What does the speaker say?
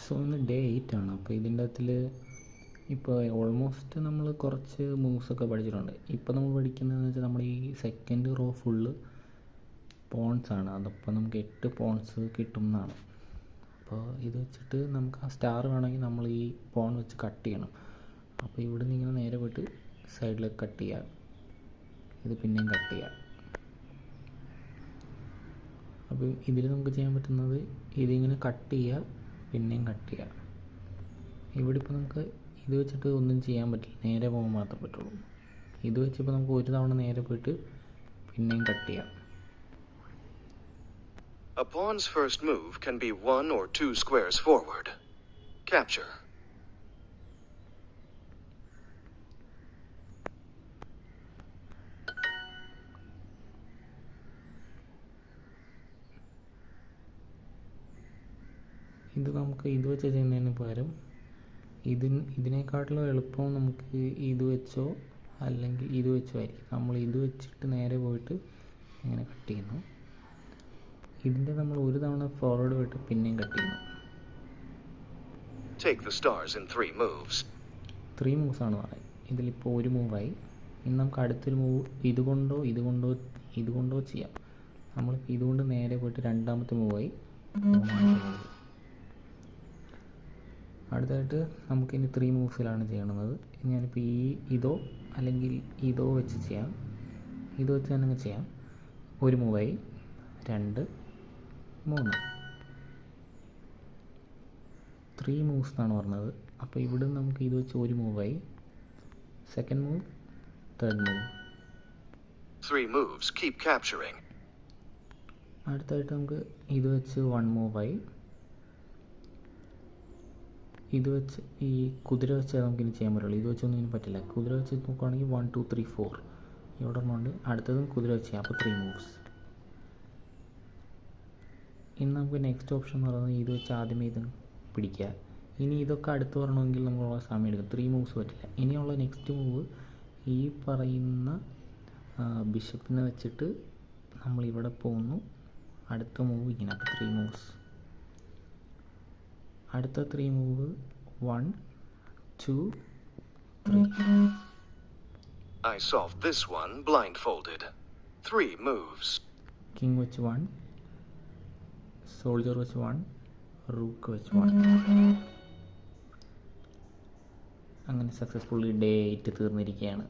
So ഇന്ന് day 8 ആണ്. അപ്പോൾ ഇതിൻ്റെ അകത്തിൽ ഇപ്പോൾ ഓൾമോസ്റ്റ് നമ്മൾ കുറച്ച് മൂവ്സൊക്കെ പഠിച്ചിട്ടുണ്ട്. ഇപ്പോൾ നമ്മൾ പഠിക്കുന്നതെന്ന് വെച്ചാൽ നമ്മുടെ ഈ സെക്കൻഡ് റോ ഫുള്ള് പോൺസ് ആണ്. അതപ്പോൾ നമുക്ക് 8 പോൺസ് കിട്ടും എന്നാണ്. അപ്പോൾ ഇത് വെച്ചിട്ട് നമുക്ക് ആ സ്റ്റാർ വേണമെങ്കിൽ നമ്മൾ ഈ പോൺ വെച്ച് കട്ട് ചെയ്യണം. അപ്പോൾ ഇവിടെ നിന്ന് ഇങ്ങനെ നേരെ പോയിട്ട് സൈഡിലേക്ക് കട്ട് ചെയ്യാം, ഇത് പിന്നെയും കട്ട് ചെയ്യാം. അപ്പോൾ ഇതിൽ നമുക്ക് ചെയ്യാൻ പറ്റുന്നത് ഇതിങ്ങനെ കട്ട് ചെയ്യുക, പിന്നെയും കട്ട് ചെയ്യുക. ഇവിടെ ഇപ്പോൾ നമുക്ക് ഇത് വെച്ചിട്ട് ഒന്നും ചെയ്യാൻ പറ്റില്ല, നേരെ പോകാൻ മാത്രമേ പറ്റുള്ളൂ. ഇത് വെച്ചിപ്പോൾ നമുക്ക് ഒരു തവണ നേരെ പോയിട്ട് പിന്നെയും കട്ട് ചെയ്യാം. A pawn's first move can be 1 or 2 squares forward. Capture. ഇത് നമുക്ക് ഇത് വെച്ച് ചെയ്യുന്നതിന് പകരം ഇതിനേക്കാട്ടിലും എളുപ്പം നമുക്ക് ഇത് വെച്ചോ അല്ലെങ്കിൽ ഇത് വെച്ചോ ആയിരിക്കും. നമ്മൾ ഇത് വെച്ചിട്ട് നേരെ പോയിട്ട് ഇങ്ങനെ കട്ട് ചെയ്യുന്നു. ഇതിൻ്റെ നമ്മൾ ഒരു തവണ ഫോർവേഡ് പോയിട്ട് പിന്നെയും കട്ട് ചെയ്യുന്നു. Take the stars in 3 moves. 3 moves ആണ് പറയുന്നത്. ഇതിലിപ്പോൾ ഒരു മൂവായി. ഇനി നമുക്ക് അടുത്തൊരു മൂവ് ഇതുകൊണ്ടോ ചെയ്യാം. നമ്മളിപ്പോൾ ഇതുകൊണ്ട് നേരെ പോയിട്ട് രണ്ടാമത്തെ മൂവായി. അടുത്തായിട്ട് നമുക്കിനി 3 മൂവ്സിലാണ് ചെയ്യണത്. ഞാനിപ്പോൾ ഇതോ അല്ലെങ്കിൽ ഇതോ വെച്ച് ചെയ്യാം. ഇത് വെച്ച് തന്നെ ചെയ്യാം. ഒരു മൂവായി, 2, 3, 3 മൂവ്സ് എന്നാണ് പറഞ്ഞത്. അപ്പോൾ ഇവിടെ നമുക്ക് ഇത് വെച്ച് ഒരു മൂവായി, second move, third move. 3 moves keep capturing. അടുത്തായിട്ട് നമുക്ക് ഇത് വെച്ച് 1 മൂവായി. ഇത് വെച്ച് ഈ കുതിര വെച്ച് നമുക്കിനി ചെയ്യാൻ പറ്റുള്ളൂ. ഇത് വെച്ചൊന്നും ഇനി പറ്റില്ല. കുതിര വെച്ച് നോക്കുകയാണെങ്കിൽ 1, 2, 3, 4 ഇവിടെ ഒന്നുണ്ട്. അടുത്തതും കുതിര വെച്ച് ചെയ്യാം. അപ്പോൾ 3 മൂവ്സ്. ഇനി നമുക്ക് നെക്സ്റ്റ് ഓപ്ഷൻ എന്ന് പറയുന്നത് ഇത് വെച്ച് ആദ്യമേ ഇത് പിടിക്കുക. ഇനി ഇതൊക്കെ അടുത്ത് വരണമെങ്കിൽ നമ്മളുള്ള സമയം എടുക്കും. 3 മൂവ്സ് പറ്റില്ല. ഇനിയുള്ള നെക്സ്റ്റ് മൂവ് ഈ പറയുന്ന ബിഷപ്പിനെ വെച്ചിട്ട് നമ്മളിവിടെ പോകുന്നു. അടുത്ത മൂവ് ഇങ്ങനെ. അപ്പോൾ 3 മൂവ്സ്. അടുത്ത 3 move 1, 2, 3. I solved this one blindfolded. 3 moves. King വെച്ച് 1, സോൾജർ വെച്ച് 1, റൂക്ക് വെച്ച് 1. അങ്ങനെ സക്സസ്ഫുള്ളി ഡേ 8 തീർന്നിരിക്കുകയാണ്.